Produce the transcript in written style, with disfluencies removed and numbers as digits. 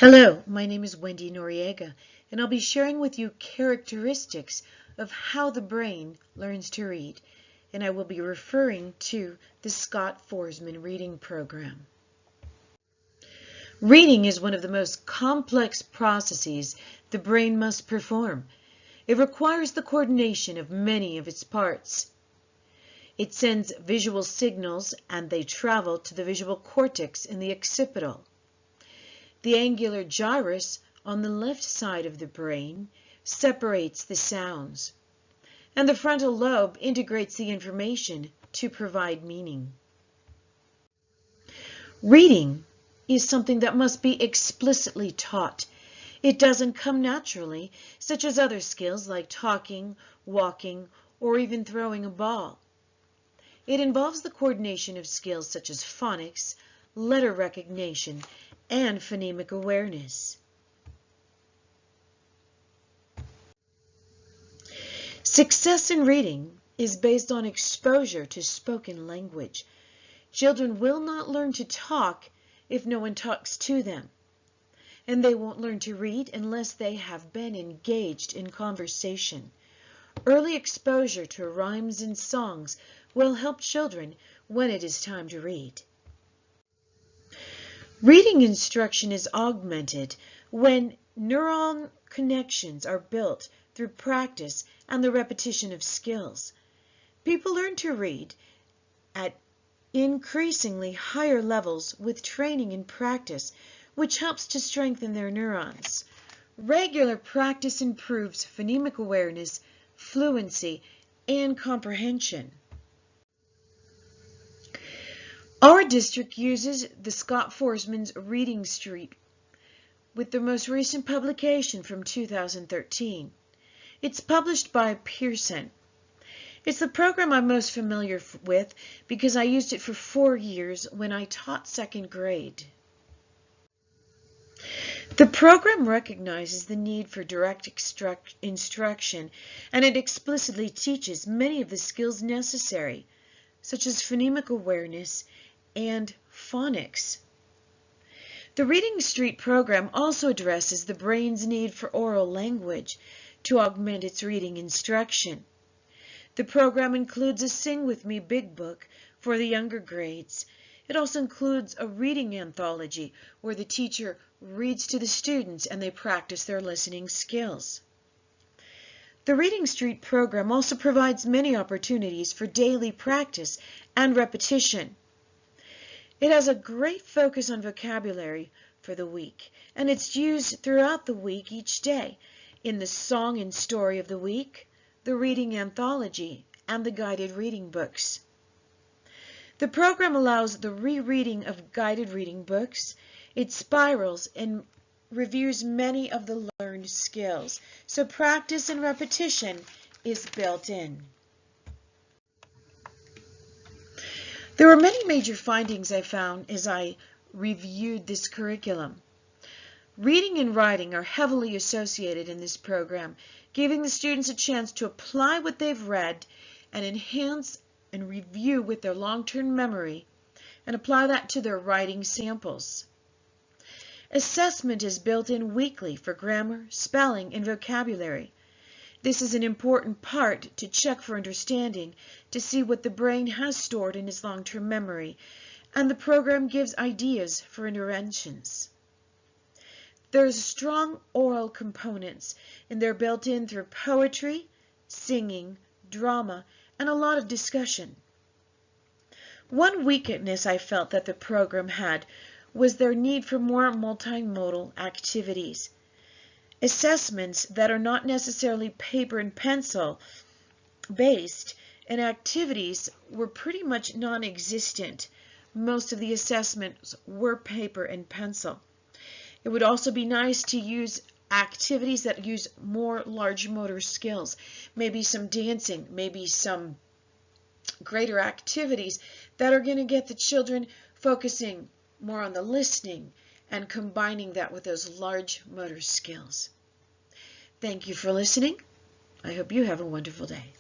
Hello, my name is Wendy Noriega, and I'll be sharing with you characteristics of how the brain learns to read, and I will be referring to the Scott-Forsman reading program. Reading is one of the most complex processes the brain must perform. It requires the coordination of many of its parts. It sends visual signals, and they travel to the visual cortex in the occipital. The angular gyrus on the left side of the brain separates the sounds, and the frontal lobe integrates the information to provide meaning. Reading is something that must be explicitly taught. It doesn't come naturally, such as other skills like talking, walking, or even throwing a ball. It involves the coordination of skills such as phonics, letter recognition, and phonemic awareness. Success in reading is based on exposure to spoken language. Children will not learn to talk if no one talks to them, and they won't learn to read unless they have been engaged in conversation. Early exposure to rhymes and songs will help children when it is time to read. Reading instruction is augmented when neuron connections are built through practice and the repetition of skills. People learn to read at increasingly higher levels with training and practice, which helps to strengthen their neurons. Regular practice improves phonemic awareness, fluency, and comprehension. Our district uses the Scott-Forsman's Reading Street with the most recent publication from 2013. It's published by Pearson. It's the program I'm most familiar with because I used it for 4 years when I taught second grade. The program recognizes the need for direct instruction, and it explicitly teaches many of the skills necessary, such as phonemic awareness and phonics. The Reading Street program also addresses the brain's need for oral language to augment its reading instruction. The program includes a Sing With Me Big Book for the younger grades. It also includes a reading anthology where the teacher reads to the students and they practice their listening skills. The Reading Street program also provides many opportunities for daily practice and repetition. It has a great focus on vocabulary for the week, and it's used throughout the week each day in the Song and Story of the Week, the Reading Anthology, and the guided reading books. The program allows the rereading of guided reading books. It spirals and reviews many of the learned skills, so practice and repetition is built in. There were many major findings I found as I reviewed this curriculum. Reading and writing are heavily associated in this program, giving the students a chance to apply what they've read and enhance and review with their long-term memory and apply that to their writing samples. Assessment is built in weekly for grammar, spelling, and vocabulary. This is an important part to check for understanding, to see what the brain has stored in its long-term memory, and the program gives ideas for interventions. There's strong oral components, and they're built in through poetry, singing, drama, and a lot of discussion. One weakness I felt that the program had was their need for more multimodal activities. Assessments that are not necessarily paper and pencil based and activities were pretty much non-existent. Most of the assessments were paper and pencil. It would also be nice to use activities that use more large motor skills, maybe some dancing, maybe some greater activities that are going to get the children focusing more on the listening and combining that with those large motor skills. Thank you for listening. I hope you have a wonderful day.